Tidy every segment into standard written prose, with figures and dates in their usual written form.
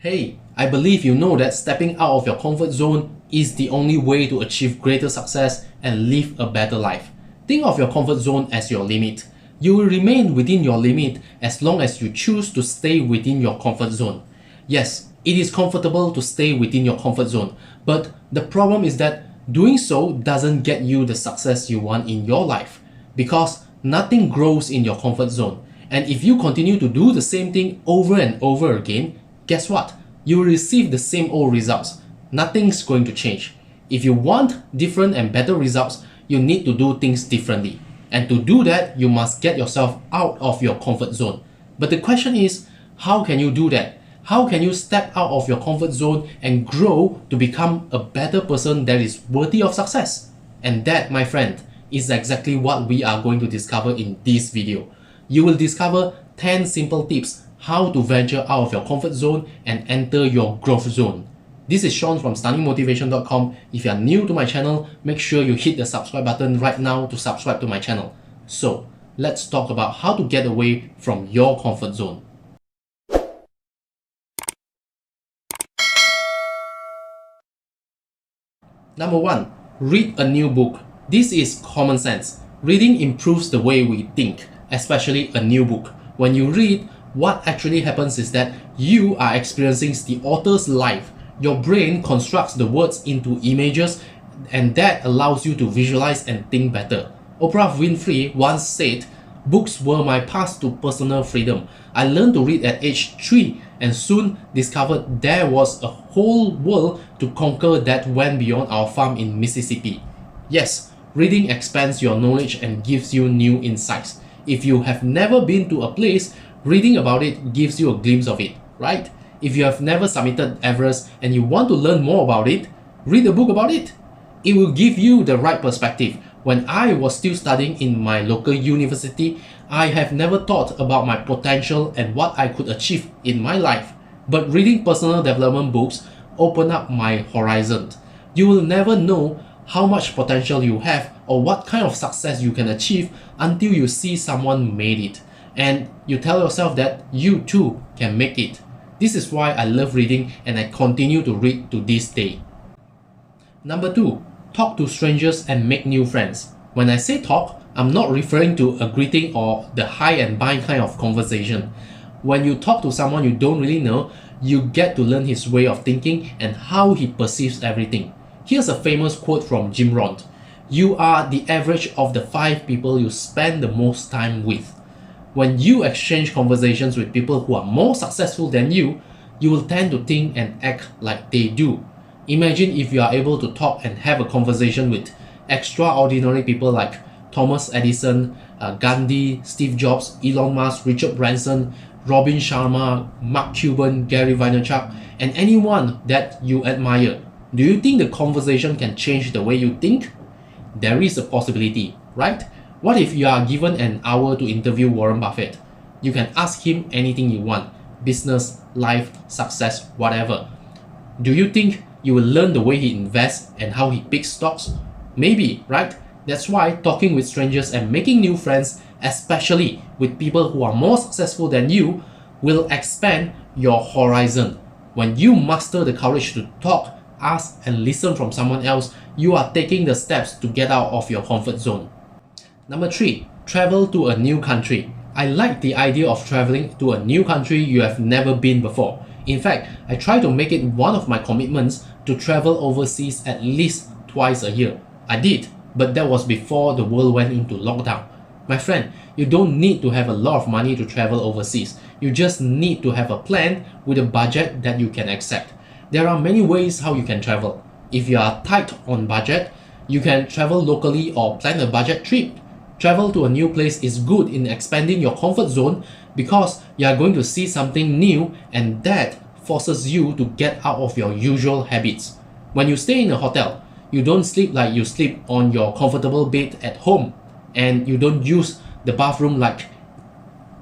Hey, I believe you know that stepping out of your comfort zone is the only way to achieve greater success and live a better life. Think of your comfort zone as your limit. You will remain within your limit as long as you choose to stay within your comfort zone. Yes, it is comfortable to stay within your comfort zone, but the problem is that doing so doesn't get you the success you want in your life because nothing grows in your comfort zone. And if you continue to do the same thing over and over again, guess what? You will receive the same old results. Nothing's going to change. If you want different and better results, you need to do things differently. And to do that, you must get yourself out of your comfort zone. But the question is, how can you do that? How can you step out of your comfort zone and grow to become a better person that is worthy of success? And that, my friend, is exactly what we are going to discover in this video. You will discover 10 simple tips how to venture out of your comfort zone and enter your growth zone. This is Sean from StunningMotivation.com. If you are new to my channel, make sure you hit the subscribe button right now to subscribe to my channel. So, let's talk about how to get away from your comfort zone. Number 1. Read a new book. This is common sense. Reading improves the way we think, especially a new book. When you read, what actually happens is that you are experiencing the author's life. Your brain constructs the words into images, and that allows you to visualize and think better. Oprah Winfrey once said, "Books were my path to personal freedom. I learned to read at age 3 and soon discovered there was a whole world to conquer that went beyond our farm in Mississippi." Yes, reading expands your knowledge and gives you new insights. If you have never been to a place, reading about it gives you a glimpse of it, right? If you have never summited Everest and you want to learn more about it, read a book about it. It will give you the right perspective. When I was still studying in my local university, I have never thought about my potential and what I could achieve in my life. But reading personal development books opened up my horizon. You will never know how much potential you have or what kind of success you can achieve until you see someone made it. And you tell yourself that you too can make it. This is why I love reading and I continue to read to this day. Number 2. Talk to strangers and make new friends. When I say talk, I'm not referring to a greeting or the hi and bye kind of conversation. When you talk to someone you don't really know, you get to learn his way of thinking and how he perceives everything. Here's a famous quote from Jim Rohn. "You are the average of the 5 people you spend the most time with." When you exchange conversations with people who are more successful than you will tend to think and act like they do. Imagine if you are able to talk and have a conversation with extraordinary people like Thomas Edison, Gandhi, Steve Jobs, Elon Musk, Richard Branson, Robin Sharma, Mark Cuban, Gary Vaynerchuk, and anyone that you admire. Do you think the conversation can change the way you think? There is a possibility, right? What if you are given an hour to interview Warren Buffett? You can ask him anything you want. Business, life, success, whatever. Do you think you will learn the way he invests and how he picks stocks? Maybe, right? That's why talking with strangers and making new friends, especially with people who are more successful than you, will expand your horizon. When you master the courage to talk, ask, and listen from someone else, you are taking the steps to get out of your comfort zone. Number 3. Travel to a new country. I like the idea of traveling to a new country you have never been before. In fact, I try to make it one of my commitments to travel overseas at least twice a year. I did, but that was before the world went into lockdown. My friend, you don't need to have a lot of money to travel overseas. You just need to have a plan with a budget that you can accept. There are many ways how you can travel. If you are tight on budget, you can travel locally or plan a budget trip. Travel to a new place is good in expanding your comfort zone because you are going to see something new and that forces you to get out of your usual habits. When you stay in a hotel, you don't sleep like you sleep on your comfortable bed at home and you don't use the bathroom like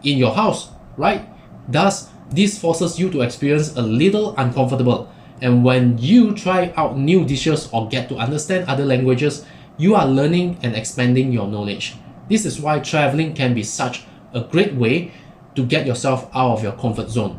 in your house, right? Thus, this forces you to experience a little uncomfortable. And when you try out new dishes or get to understand other languages, you are learning and expanding your knowledge. This is why traveling can be such a great way to get yourself out of your comfort zone.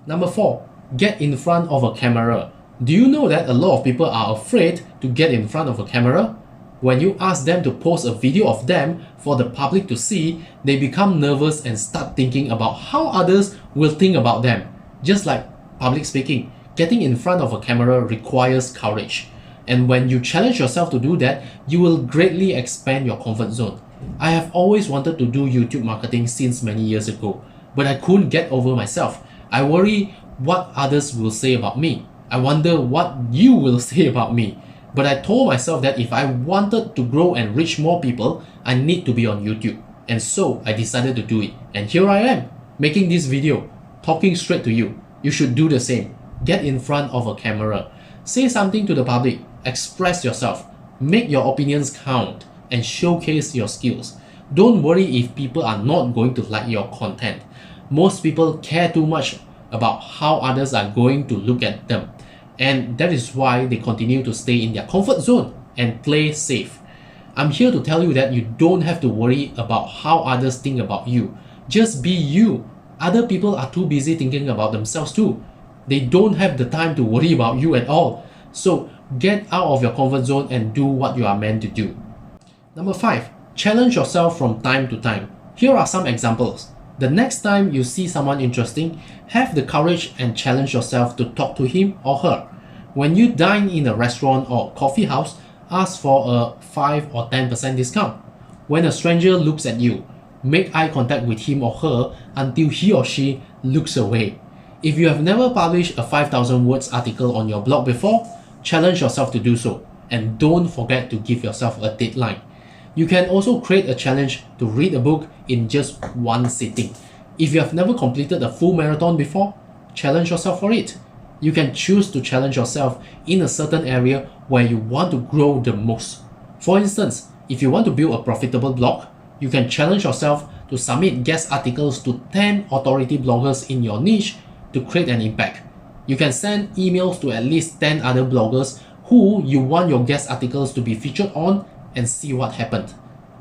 Number 4. Get in front of a camera. Do you know that a lot of people are afraid to get in front of a camera? When you ask them to post a video of them for the public to see, they become nervous and start thinking about how others will think about them. Just like public speaking, getting in front of a camera requires courage. And when you challenge yourself to do that, you will greatly expand your comfort zone. I have always wanted to do YouTube marketing since many years ago, but I couldn't get over myself. I worry what others will say about me. I wonder what you will say about me. But I told myself that if I wanted to grow and reach more people, I need to be on YouTube. And so I decided to do it. And here I am, making this video, talking straight to you. You should do the same. Get in front of a camera. Say something to the public. Express yourself. Make your opinions count and showcase your skills. Don't worry if people are not going to like your content. Most people care too much about how others are going to look at them. And that is why they continue to stay in their comfort zone and play safe. I'm here to tell you that you don't have to worry about how others think about you. Just be you. Other people are too busy thinking about themselves too. They don't have the time to worry about you at all. So get out of your comfort zone and do what you are meant to do. Number 5. Challenge yourself from time to time. Here are some examples. The next time you see someone interesting, have the courage and challenge yourself to talk to him or her. When you dine in a restaurant or coffee house, ask for a 5 or 10% discount. When a stranger looks at you, make eye contact with him or her until he or she looks away. If you have never published a 5,000 words article on your blog before, challenge yourself to do so, and don't forget to give yourself a deadline. You can also create a challenge to read a book in just one sitting. If you have never completed a full marathon before, challenge yourself for it. You can choose to challenge yourself in a certain area where you want to grow the most. For instance, if you want to build a profitable blog, you can challenge yourself to submit guest articles to 10 authority bloggers in your niche to create an impact. You can send emails to at least 10 other bloggers who you want your guest articles to be featured on and see what happened.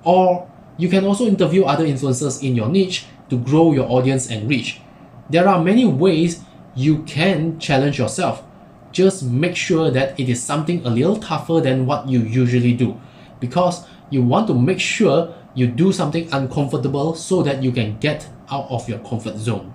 Or you can also interview other influencers in your niche to grow your audience and reach. There are many ways you can challenge yourself. Just make sure that it is something a little tougher than what you usually do, because you want to make sure you do something uncomfortable so that you can get out of your comfort zone.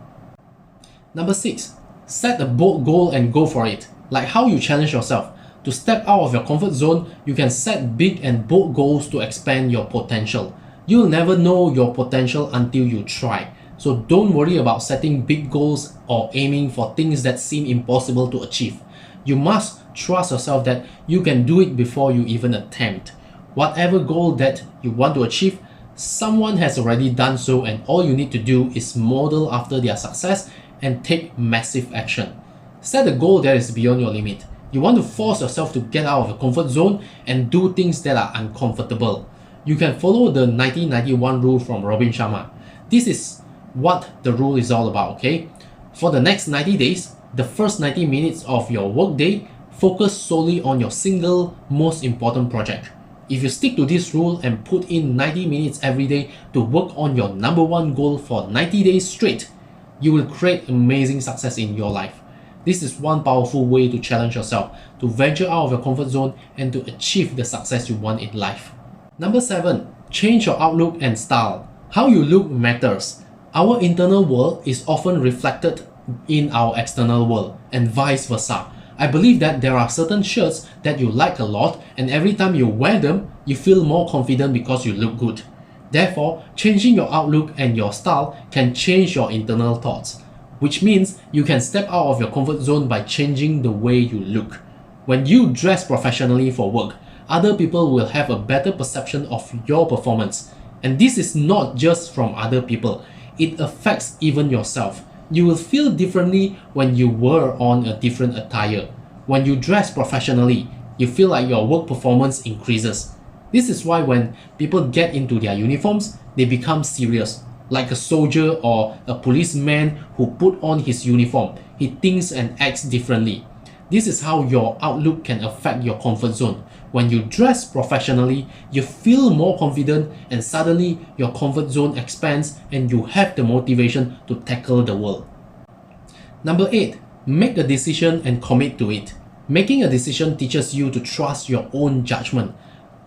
Number 6. Set a bold goal and go for it. Like how you challenge yourself. To step out of your comfort zone, you can set big and bold goals to expand your potential. You'll never know your potential until you try. So don't worry about setting big goals or aiming for things that seem impossible to achieve. You must trust yourself that you can do it before you even attempt. Whatever goal that you want to achieve, someone has already done so, and all you need to do is model after their success and take massive action. Set a goal that is beyond your limit. You want to force yourself to get out of your comfort zone and do things that are uncomfortable. You can follow the 1991 rule from Robin Sharma. This is what the rule is all about, okay? For the next 90 days, the first 90 minutes of your workday, focus solely on your single most important project. If you stick to this rule and put in 90 minutes every day to work on your number one goal for 90 days straight, you will create amazing success in your life. This is one powerful way to challenge yourself, to venture out of your comfort zone and to achieve the success you want in life. Number 7. Change your outlook and style. How you look matters. Our internal world is often reflected in our external world, and vice versa. I believe that there are certain shirts that you like a lot, and every time you wear them, you feel more confident because you look good. Therefore, changing your outlook and your style can change your internal thoughts, which means you can step out of your comfort zone by changing the way you look. When you dress professionally for work, other people will have a better perception of your performance. And this is not just from other people, it affects even yourself. You will feel differently when you wear on a different attire. When you dress professionally, you feel like your work performance increases. This is why when people get into their uniforms, they become serious. Like a soldier or a policeman who put on his uniform, he thinks and acts differently. This is how your outlook can affect your comfort zone. When you dress professionally, you feel more confident and suddenly your comfort zone expands and you have the motivation to tackle the world. Number 8. Make a decision and commit to it. Making a decision teaches you to trust your own judgment.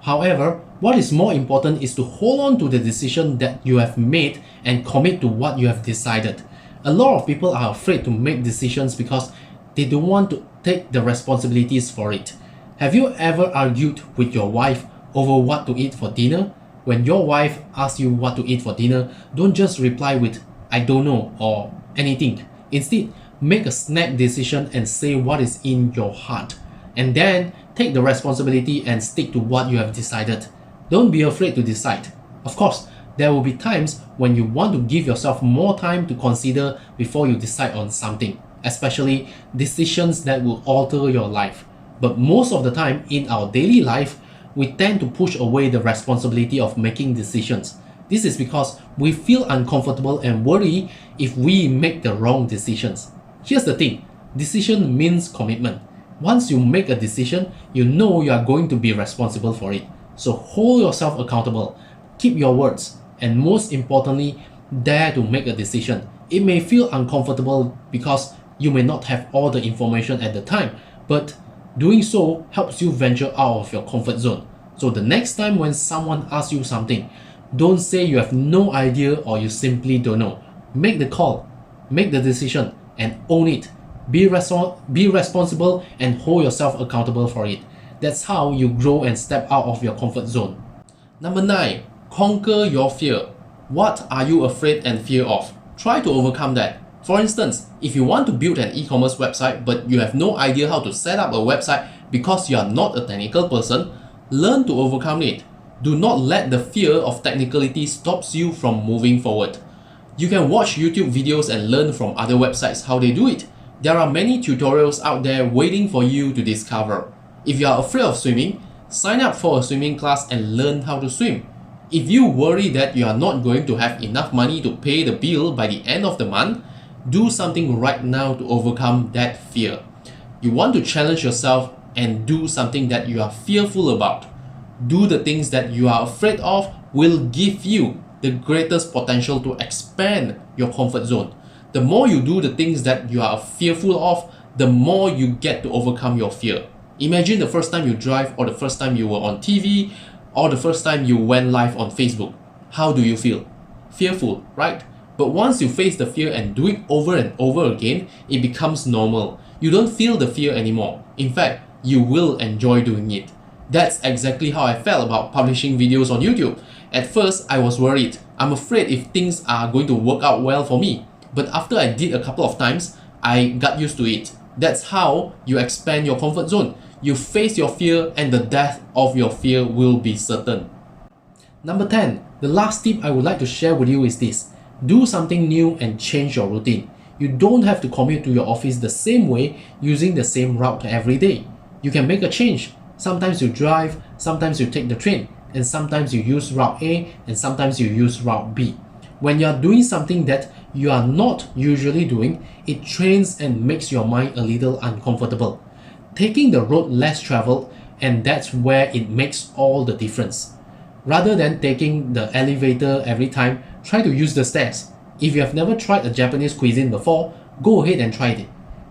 However, what is more important is to hold on to the decision that you have made and commit to what you have decided. A lot of people are afraid to make decisions because they don't want to take the responsibilities for it. Have you ever argued with your wife over what to eat for dinner? When your wife asks you what to eat for dinner, don't just reply with "I don't know" or anything. Instead, make a snap decision and say what is in your heart. And then take the responsibility and stick to what you have decided. Don't be afraid to decide. Of course, there will be times when you want to give yourself more time to consider before you decide on something, especially decisions that will alter your life. But most of the time in our daily life, we tend to push away the responsibility of making decisions. This is because we feel uncomfortable and worry if we make the wrong decisions. Here's the thing, decision means commitment. Once you make a decision, you know you are going to be responsible for it. So hold yourself accountable, keep your words, and most importantly, dare to make a decision. It may feel uncomfortable because you may not have all the information at the time, but doing so helps you venture out of your comfort zone. So the next time when someone asks you something, don't say you have no idea or you simply don't know. Make the call, make the decision, and own it. Be responsible and hold yourself accountable for it. That's how you grow and step out of your comfort zone. Number 9. Conquer your fear. What are you afraid and fear of? Try to overcome that. For instance, if you want to build an e-commerce website but you have no idea how to set up a website because you are not a technical person, learn to overcome it. Do not let the fear of technicality stops you from moving forward. You can watch YouTube videos and learn from other websites how they do it. There are many tutorials out there waiting for you to discover. If you are afraid of swimming, sign up for a swimming class and learn how to swim. If you worry that you are not going to have enough money to pay the bill by the end of the month, do something right now to overcome that fear. You want to challenge yourself and do something that you are fearful about. Do the things that you are afraid of will give you the greatest potential to expand your comfort zone. The more you do the things that you are fearful of, the more you get to overcome your fear. Imagine the first time you drive, or the first time you were on TV, or the first time you went live on Facebook. How do you feel? Fearful, right? But once you face the fear and do it over and over again, it becomes normal. You don't feel the fear anymore. In fact, you will enjoy doing it. That's exactly how I felt about publishing videos on YouTube. At first, I was worried. I'm afraid if things are going to work out well for me. But after I did a couple of times, I got used to it. That's how you expand your comfort zone. You face your fear and the death of your fear will be certain. Number 10. The last tip I would like to share with you is this. Do something new and change your routine. You don't have to commute to your office the same way using the same route every day. You can make a change. Sometimes you drive, sometimes you take the train, and sometimes you use route A and sometimes you use route B. When you are doing something that you are not usually doing, it trains and makes your mind a little uncomfortable. Taking the road less traveled, and that's where it makes all the difference. Rather than taking the elevator every time, try to use the stairs. If you have never tried a Japanese cuisine before, go ahead and try it.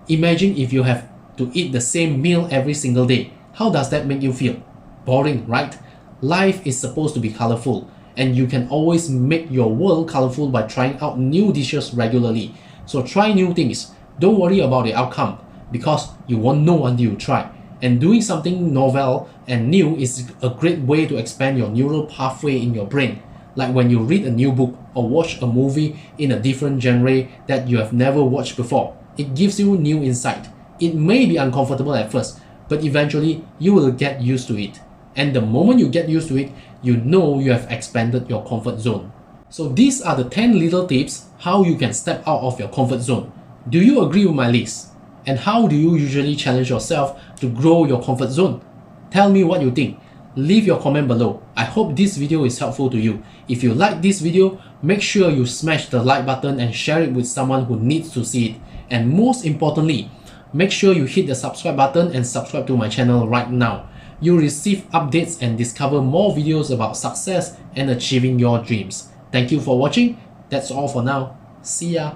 Imagine if you have to eat the same meal every single day. How does that make you feel? Boring, right? Life is supposed to be colorful, and you can always make your world colorful by trying out new dishes regularly. So try new things. Don't worry about the outcome, because you won't know until you try. And doing something novel and new is a great way to expand your neural pathway in your brain. Like when you read a new book or watch a movie in a different genre that you have never watched before. It gives you new insight. It may be uncomfortable at first, but eventually you will get used to it. And the moment you get used to it, you know you have expanded your comfort zone. So these are the 10 little tips how you can step out of your comfort zone. Do you agree with my list? And how do you usually challenge yourself to grow your comfort zone? Tell me what you think. Leave your comment below. I hope this video is helpful to you. If you like this video, make sure you smash the like button and share it with someone who needs to see it. And most importantly, make sure you hit the subscribe button and subscribe to my channel right now. You'll receive updates and discover more videos about success and achieving your dreams. Thank you for watching. That's all for now. See ya.